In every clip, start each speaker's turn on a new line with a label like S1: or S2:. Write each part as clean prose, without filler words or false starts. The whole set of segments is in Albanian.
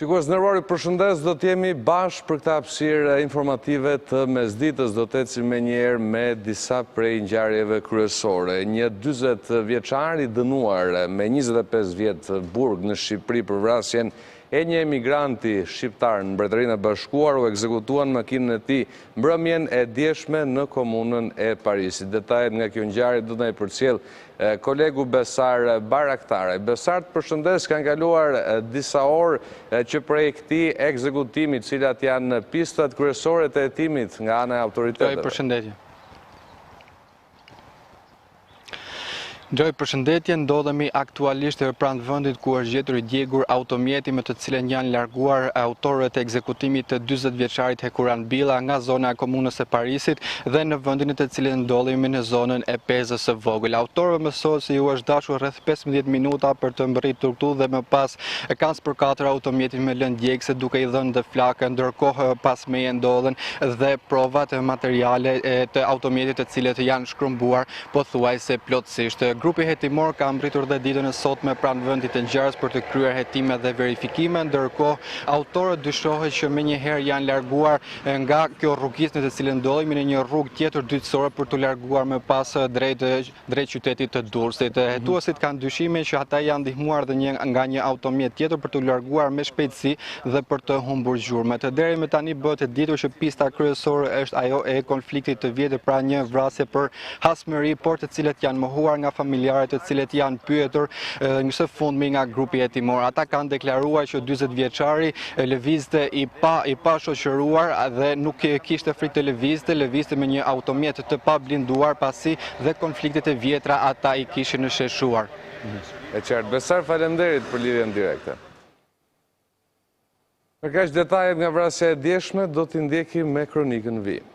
S1: Shikues nderuar, përshëndes, do t'jemi bashkë për këta hapësirë informative të mesditës, do t'ecim menjëherë me disa prej ngjarjeve kryesore. Një 40 vjeçar i dënuar me 25 vjet burg në Shqipëri për vrasjen e një emigranti shqiptar në Mbretërinë e Bashkuar u ekzekutuan makinën e tij mbrëmjen e djeshme në komunën e Parisit. Detajet nga kjo ngjarje do na i përcjell kolegu Besar Baraktaraj. Besar, të përshëndes, kanë kaluar disa orë që prej këtij ekzekutimi, cilat janë pistat kryesore të hetimit nga ana e autoriteteve.
S2: Përshëndetje. Përshëndetje, ndodhemi aktualisht pranë vendit ku është gjetur i djegur automjeti me të cilën janë larguar autorët e ekzekutimit të 40 vjeçarit Hekuran Billa nga zona e komunës së Parisit dhe në vendin të cilën ndodhemi në zonën e Pezës së Vogël. Autorët mësohet se ju është dashur rreth 15 minuta për të mbërritur këtu dhe më pas kanë spërkatur automjetin me lëndë djegëse duke i dhënë dhe flakë, ndërkohë pas meje ndodhen dhe provat materiale të automjetit të cilët janë shkrumbuar pothuajse plotësisht. Grupi hetimor ka mbritur dhe ditën e sotme pranë vendit të ngjarjes për të kryer hetime dhe verifikime, ndërkohë autorët dyshohet që menjëherë janë larguar nga kjo rrugësje në të cilën ndodhemi në një rrugë tjetër dytësore për të larguar më pas drejt qytetit të Durrësit. Hetuesit kanë dyshime që ata janë ndihmuar dhe nga një automjet tjetër për të larguar me shpejtësi dhe për të humbur gjurmët. Deri më tani bëhet e ditur që pista kryesore është ajo e konfliktit të vjetër, pra një vrasje për hasmëri, por të cilët janë mohuar nga familjarët të cilët janë pyetur në së fundmi nga grupi hetimor. Ata kanë deklaruar që 40 vjeçari lëvizte i pa shoqëruar dhe nuk kishte frikë të lëvizte me një automjet të pa blinduar, pasi dhe konfliktet e vjetra ata i kishin në sheshuar.
S1: E qartë, Besar, faleminderit për lidhjen direkte. Për kaq detajet nga vrasja e djeshme, do t'i ndjekim me kronikën vijim.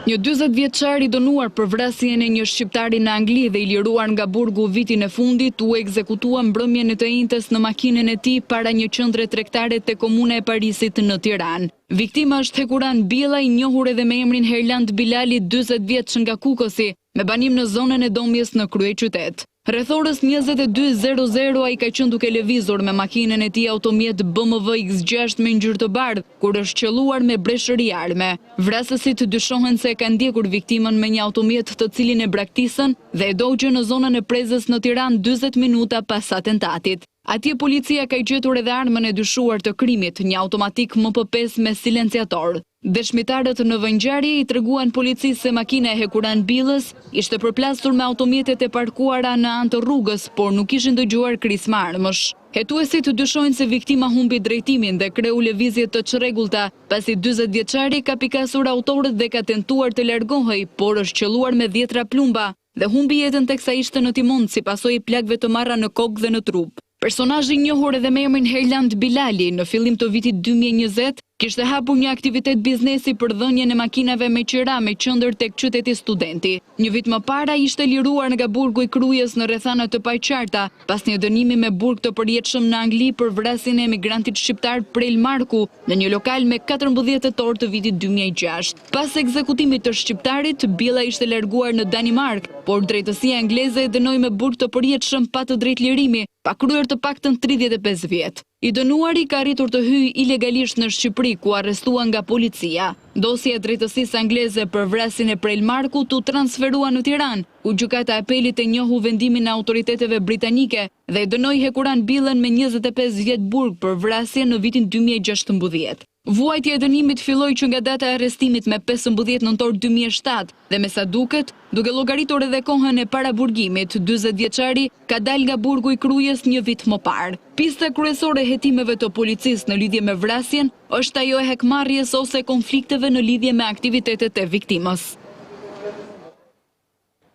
S3: Një 40 vjeçar i dënuar për vrasjen e një shqiptari në Angli dhe i liruar nga burgu vitin e fundit u ekzekutua mbrëmjen e të njëjtës në makinën e tij para një qendre tregtare te komuna e Parisit në Tiranë. Viktima është Hekuran Billa, i njohur edhe me emrin Herland Bilali, 40 vjeç nga Kukosi, me banim në zonën e Domjes në kryeqytet. Rreth orës 22:00 ai ka qenë duke lëvizur me makinën e tij automjet BMW X6 me ngjyrë të bardhë, kur është qelluar me breshëri arme. Vrasësit dyshohen se e kanë ndjekur viktimën me një automjet të cilin e braktisën dhe e dogjën në zonën e Prezës në Tiranë 40 minuta pas atentatit. Atje policia ka gjetur edhe armën e dyshuar të krimit, një automatik MP5 me silenciator. Dëshmitarët në vëngjarje i treguan policisë se makina e Hekuran Billës ishte përplasur me automjetet e parkuara në anë të rrugës, por nuk ishin dëgjuar krismë armësh. Hetuesit dyshojnë se viktima humbi drejtimin dhe kreu lëvizje të çrregullta, pasi 40 vjeçari ka pikasur autorët dhe ka tentuar të largohej, por është qelluar me 10 plumba dhe humbi jetën teksa ishte në timon si pasojë plagëve të marra në kokë dhe në trup. Personazhi i njohur edhe me emrin Herland Bilali në fillim të vitit 2020 kishte hapur një aktivitet biznesi për dhënien e makinave me qira me qendër tek qyteti Studenti. Një vit më para ishte liruar nga burgu i Krujës në rrethana të paqarta pas një dënimi me burg të përjetshëm në Angli për vrasjen e emigrantit shqiptar Prel Marku në një lokal me 14 tetor të vitit 2006. Pas ekzekutimit të shqiptarit, Billa ishte larguar në Danimark, por drejtësia angleze e dënoi me burg të përjetshëm pa të drejtë lirimi, pa kryer të paktën 35 vjet. I dënuari ka arritur të hyjë ilegalisht në Shqipëri, ku arrestuan nga policia. Dosja e drejtësisë angleze për vrasjen e Prel Marku tu transferua në Tiranë, ku gjykata e apelit e njohu vendimin e autoriteteve britanike dhe i dënoi Hekuran Billën me 25 vjet burg për vrasje në vitin 2016. Vuajtja e dënimit filloi që nga data e arrestimit me 15 nëntor 2007 dhe me sa duket, duke llogaritur edhe kohën e paraburgimit, 40 vjeçari ka dalë nga burgu i Krujës një vit më parë. Pista kryesore e hetimeve të policisë në lidhje me vrasjen është ajo e hekmarrjes ose konflikteve në lidhje me aktivitetet e viktimës.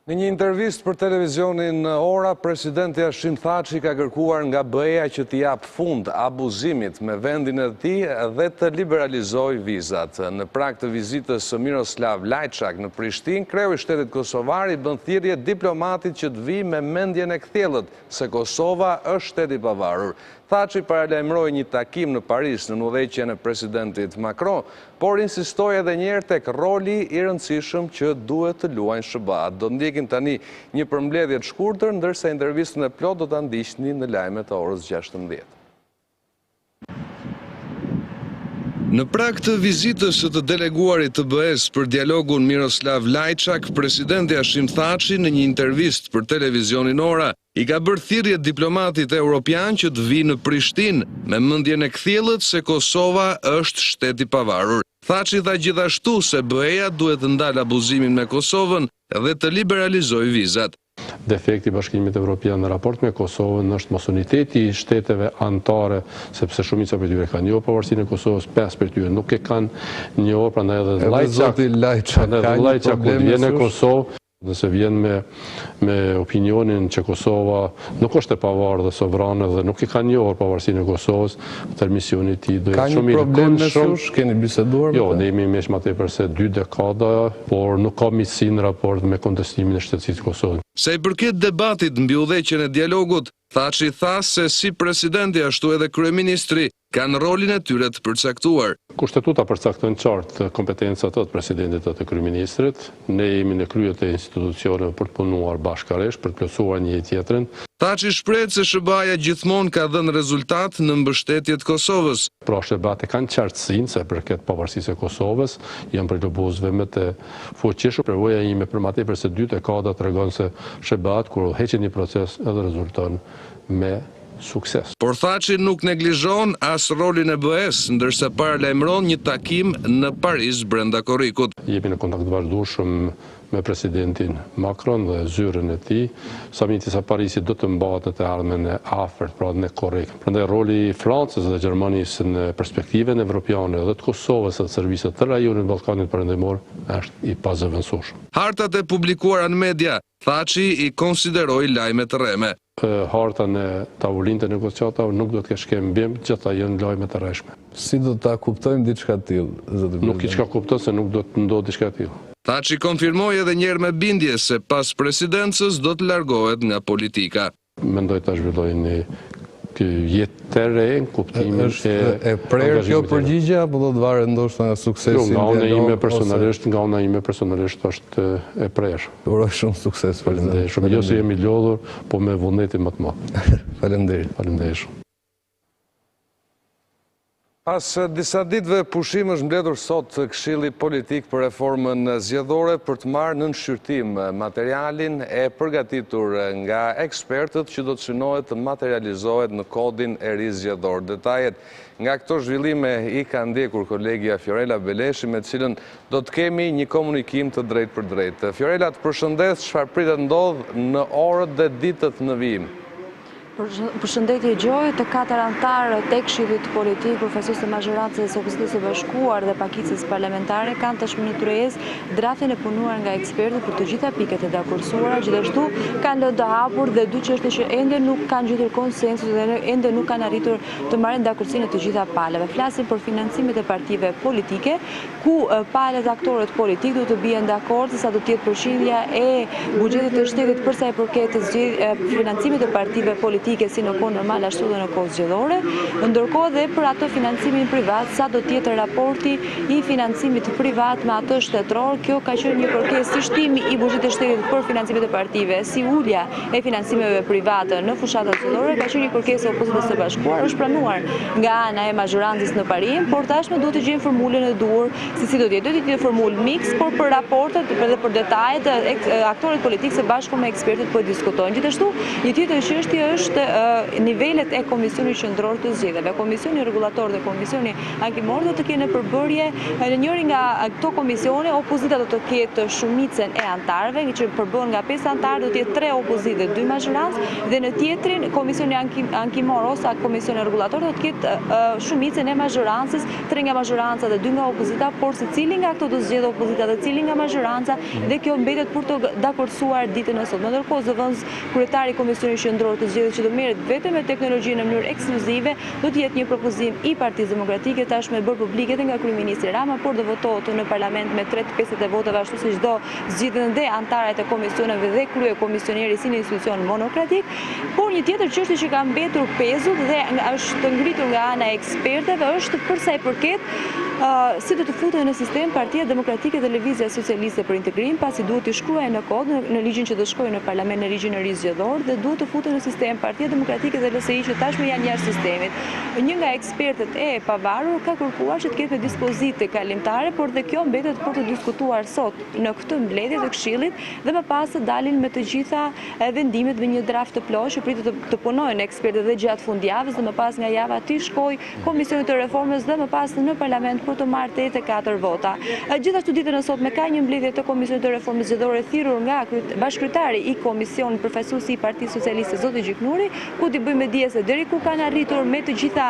S1: Në një intervistë për televizionin Ora, presidenti Hashim Thaçi ka kërkuar nga BE-ja që t'i jap fund abuzimit me vendin e tij dhe të liberalizojë vizat. Në prag të vizitës së Miroslav Lajçak në Prishtinë, kreu i shtetit kosovar i bën thirrje diplomatit që të vijë me mendjen e kthjellët se Kosova është shtet i pavarur. Thaçi paralajmëroi një takim në Paris në udhëheqjen e presidentit Macron, por insistoi edhe një herë tek roli i rëndësishëm që duhet të luajnë SBA-t. Do ndjekim tani një përmbledhje të shkurtër, ndërsa intervistën e plot do ta ndiqni në lajmet e orës 16. Në prag të vizitës së të deleguarit të BE-s për dialogun Miroslav Lajçak, presidenti Hashim Thaçi në një intervistë për televizionin Ora i ka bërë thirrje diplomatit evropian që të vinë në Prishtinë me mendjen e kthjellët se Kosova është shtet i pavarur. Thaçi tha gjithashtu se BE-ja duhet të ndalë abuzimin me Kosovën dhe të liberalizojë vizat.
S4: Defekti i Bashkimit Evropian në raport me Kosovën është mosoniteti i shteteve anëtare, sepse shumica prej tyre kanë njohur pavarësinë e Kosovës, 5 prej tyre nuk e kanë njohur, prandaj edhe Lajçak kur vjen në Kosovë, nëse vjen me opinionin që Kosova nuk është e pavarur dhe sovrane dhe nuk i ka njohur pavarësinë e Kosovës, atëherë misioni i tij do të shumë i rëndësishëm. Keni biseduar? Jo, ne jemi më tepër se 2 dekada, por nuk ka misi në raport me kontestimin e shtetësisë të Kosovës.
S1: Sa i përket debatit mbi udhëheqjen e dialogut, Thaçi tha se si presidenti ashtu edhe kryeministri kanë rolin e tyre të përcaktuar.
S4: Kushtetuta përcakton qartë kompetencat të presidentit dhe të kryeministrit. Ne jemi në krye të institucioneve për të punuar bashkërisht, për të plotësuar njëri tjetrin.
S1: Thaçi shpreh se SBA-ja gjithmonë ka dhënë rezultat në mbështetje të Kosovës.
S4: Pra SBA-t kanë qartësinë se përket pavarësisë së Kosovës, janë për lobuzëve më të fuqishëm. Përvoja ime për më tepër se 2 dekada tregon se SBA-t kur udhëheqin një proces edhe rezulton me sukses.
S1: Por Thaçi nuk neglizhon as rolin e BE-s, ndërsa paralajmëron një takim në Paris brenda korrikut.
S4: Jemi në kontakt vazhdueshëm me presidentin Macron dhe zyrën e tij. Samiti sa Parisit do të mbahet në të ardhmen e afërt, pra në korrik. Prandaj roli i Francës dhe Gjermanisë në perspektivën evropiane dhe të Kosovës dhe të serviset të rajonit Ballkanit Perëndimor është i pazëvendësueshëm.
S1: Hartat e publikuara në media, Thaçi i konsideroi lajme të rreme.
S4: Harta në tavolinë të negociatave nuk do të kesh shkembim, gjitha janë lajme të rreshme.
S5: Si do ta kuptojmë diçka të tillë?
S4: Nuk i çka kupton se nuk do të ndodhë diçka të tillë.
S1: Thaçi konfirmoi edhe një herë me bindje se pas presidencës do të largohet nga politika.
S4: Mendoj ta zhvilloj një jetë të re në kuptimin
S5: e prerë kjo përgjigje apo do të varet ndoshta nga suksesi i
S4: dialogut? Nga ana ime personalisht është e prerë.
S5: Uroj shumë sukses, faleminderit.
S4: Shumë jo se jemi lodhur, po me vullnetin më të madh.
S5: Faleminderit.
S4: Faleminderit shumë.
S1: Pas disa ditëve pushim është mbledhur sot Këshilli Politik për Reformën Zgjedhore për të marrë në shqyrtim materialin e përgatitur nga ekspertët që do të synohet të materializohet në kodin e ri zgjedhor. Detajet nga këto zhvillime i ka ndjekur kolegja Fiorella Beleshi, me të cilën do të kemi një komunikim të drejtë për drejtë. Fiorella, të përshëndes, çfarë pritet ndodh në orët dhe ditët në vijim?
S6: Përshëndetje Gjoj, të 4 anëtarë të Këshillit Politik, përfaqësues të majorancës së opozitës së bashkuar dhe pakicës parlamentare kanë tashmë në tryezë draftin e punuar nga ekspertët për të gjitha piket e dakorsuara. Gjithashtu kanë lënë të hapur dhe dy çështje që ende nuk kanë gjetur konsensus dhe ende nuk kanë arritur të marrin dakorsinë të gjitha palëve. Flasim për financimet e partive politike, ku palët aktorët politik do të bien dakord se sa do të jetë përfshirja e buxhetit të shtetit për sa i përket financimit të partive politike si në kohë normal ashtu dhe në kohë zgjedhore, ndërkohë dhe për ato financimin privat, sa do të jetë raporti i financimit privat me atë shtetëror. Kjo ka qenë një kërkesë si shtimi i buxhetit të shtetit për financimet e partive, si ulja e financimeve private në fushatat zgjedhore, ka qenë një kërkesë e opozitës së bashkuar, është pranuar nga ana e majorancës në parim, por tashmë duhet të gjejmë formulën e duhur se si do të jetë. Do të jetë formulë mix, por për raportet dhe për detajet aktorët politikë së bashku me ekspertët po diskutojnë. Gjithashtu, një tjetër çështje është nivelet e Komisionit Qendror të Zgjedhjeve. Komisioni Rregullator dhe Komisioni Ankimor do të kenë përbërje në njëri nga këto komisione. Opozita do të ketë shumicën e antarëve, që përbën nga 5 antarë, do të jetë 3 opozitë dhe 2 majorancë, dhe në tjetrin Komisioni Ankimor ose Komisioni Rregullator do të ketë shumicën e majorancës, 3 nga majoranca dhe 2 nga opozita, por secili nga këto do zgjedhë opozita dhe cili nga majoranca, dhe kjo mbetet për të dakorduar ditën e sotme. Ndërkohë zëvendës kryetari i Komisionit Qendror të Zgjedhjeve që do merret vetëm me teknologji në mënyrë ekskluzive, do të jetë një propozim i Partisë Demokratike tashmë e bërë publike edhe nga kryeministri Rama, por do votohet në parlament me 3/5 e votave, ashtu siç do zgjidhen dhe antarët e komisioneve dhe kryekomisioneri si një institucion monokratik. Por një tjetër çështje që ka mbetur pezut dhe është ngritur nga ana e ekspertëve është për sa i përket si do të futen në sistem Partia Demokratike dhe Lëvizja Socialiste për Integrim, pasi duhet të shkruajë në kod në ligjin që do shkojë në parlament, në ligjin e ri zgjedhor, dhe duhet të futen në sistem Partia Demokratike dhe LSI që tashmë janë jashtë sistemit. Një nga ekspertët e pavarur ka kërkuar që të ketë dispozite kalimtare, por dhe kjo mbetet për të diskutuar sot në këtë mbledhje të Këshillit dhe më pas të dalin me të gjitha vendimet me një draft të plotë që pritet të punojnë ekspertët dhe gjatë fundjavës dhe më pas nga java të shkojë Komisionit të Reformës dhe më pas në parlament për të marrë 84 vota. Gjithashtu ditën e sotme ka një mbledhje të Komisionit të Reformës zgjedhore thirrur nga bashkëkryetari i Komisionit përfaqësuesi i Partisë Socialiste zoti Gjiknuri, ku t'i bëjmë dije se deri ku kanë arritur me të gjitha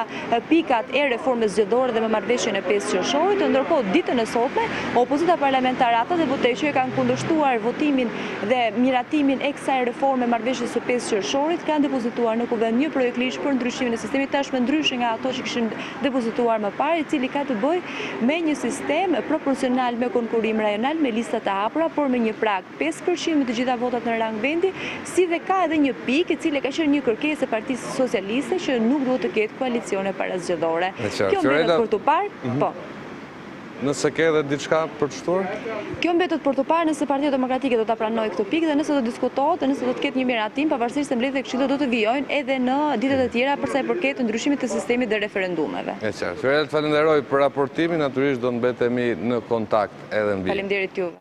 S6: pikat e reformës zgjedhore dhe me marrëveshjen e 5 qershorit, ndërkohë ditën e sotme opozita parlamentare ata deputetë që kanë kundërshtuar votimin dhe miratimin e kësaj reforme marrëveshjes së 5 qershorit kanë depozituar në kuvend një projekt ligj për ndryshimin e sistemit, tashmë ndryshe nga ato që kishin depozituar më parë, i cili ka të bëjë me një sistem proporcional me konkurim rajonal me lista të hapura, por me një prag 5% me të gjitha votat në rang vendi, si dhe ka edhe një pikë e cila ka qenë një kërkesë e Partisë Socialiste që nuk duhet të ketë koalicione parazgjedhore. Kjo mbetet për të parë, po.
S1: Nëse ke edhe diçka për të shtuar?
S6: Kjo mbetet për të parë nëse Partia Demokratike do ta pranojë këtë pikë dhe nëse do diskutohet dhe nëse do të ketë një miratim, pavarësisht se mbledhjet e Këshillit do të vijojnë edhe në ditët e tjera për sa i përket ndryshimit të sistemit dhe referendumeve.
S1: E qartë. Fiorel, falenderoj për raportimin, natyrisht do mbetemi në kontakt edhe mbi.
S6: Faleminderit juve.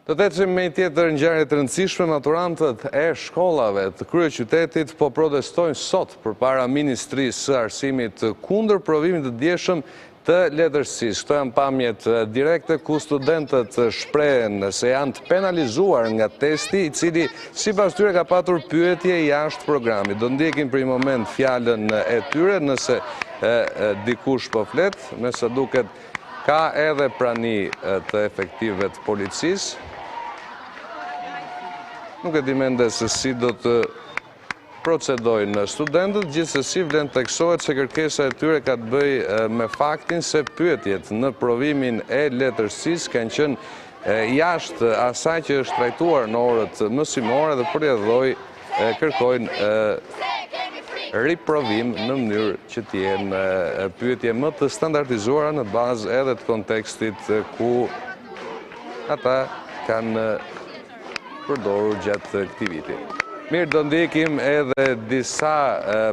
S1: Do të ecim me një tjetër ngjarje të rëndësishme. Maturantët e shkollave të kryeqytetit po protestojnë sot përpara Ministrisë së Arsimit kundër provimit të dieshëm të letërsisë. Këto janë pamjet direkte ku studentët shprehen se janë të penalizuar nga testi, i cili sipas tyre ka patur pyetje jashtë programit. Do ndjekim për një moment fjalën e tyre, nëse dikush po flet, me sa duket ka edhe prani të efektivëve të policisë. Nuk e di mende se si do të procedojnë studentët, gjithsesi vlen teksohet se kërkesa e tyre ka të bëjë me faktin se pyetjet në provimin e letërsisë kanë qenë jashtë asaj që është trajtuar në orët mësimore dhe përjedhoj kërkojnë riprovim në mënyrë që t'jenë pyetje më të standardizuara në bazë edhe të kontekstit ku ata kanë përdorur gjatë këtij viti. Mirë, do ndjekim edhe disa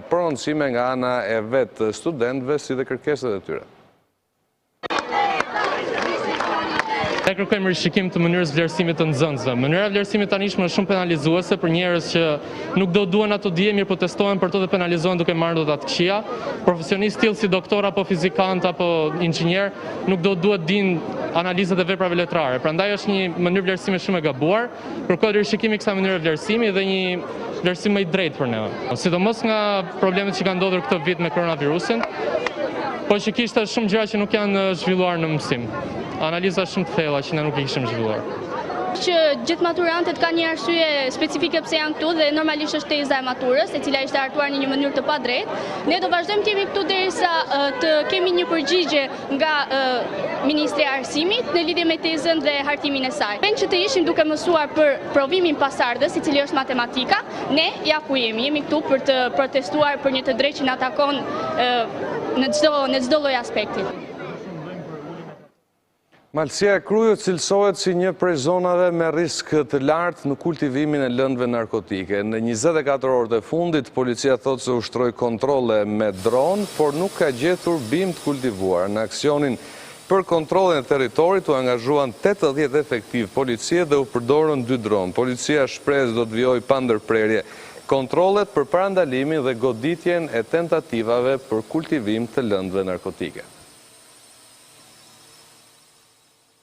S1: prononcime nga ana e vetë studentëve si dhe kërkesat e tyre.
S7: Ne kërkojmë rishikim të mënyrës vlerësimit të nxënësve. Mënyra e vlerësimit tanishme është shumë penalizuese për njerëz që nuk do duan ato dije, mirë protestojnë për to dhe penalizohen duke marrë nota të këqija. Profesionistë tillë si doktor apo fizikant apo inxhinier nuk do duhet dinë analizat e veprave letrare. Prandaj është një mënyrë vlerësimi shumë e gabuar. Kërkohet rishikimi i kësaj mënyre vlerësimi dhe një vlerësim më i drejtë për ne. Sidomos nga problemet që kanë ndodhur këtë vit me koronavirusin, po që kishte shumë gjëra që nuk janë zhvilluar në mësim. Analiza shumë të thella që ne nuk i kishim zhvilluar.
S8: Që gjithë maturantët kanë një arsye specifike pse janë këtu dhe normalisht është teza e maturës, e cila ishte hartuar në një mënyrë të padrejtë. Ne do vazhdojmë të jemi këtu derisa të kemi një përgjigje nga Ministri i Arsimit në lidhje me tezën dhe hartimin e saj. Pen që të ishim duke mësuar për provimin pasardhës, i cili është matematika, ne ja ku jemi këtu për të protestuar për një të drejtë që na takon në çdo lloj aspekti.
S1: Malësia e Krujut cilësohet si një prej zonave me risk të lartë në kultivimin e lëndëve narkotike. Në 24 orët e fundit, policia thotë se ushtroi kontrolle me dron, por nuk ka gjetur bimë të kultivuar. Në aksionin për kontrollin e territorit u angazhuan 80 efektiv policie dhe u përdorën 2 dronë. Policia shpreh se do të vijojë pa ndërprerje kontrollet për parandalimin dhe goditjen e tentativave për kultivim të lëndëve narkotike.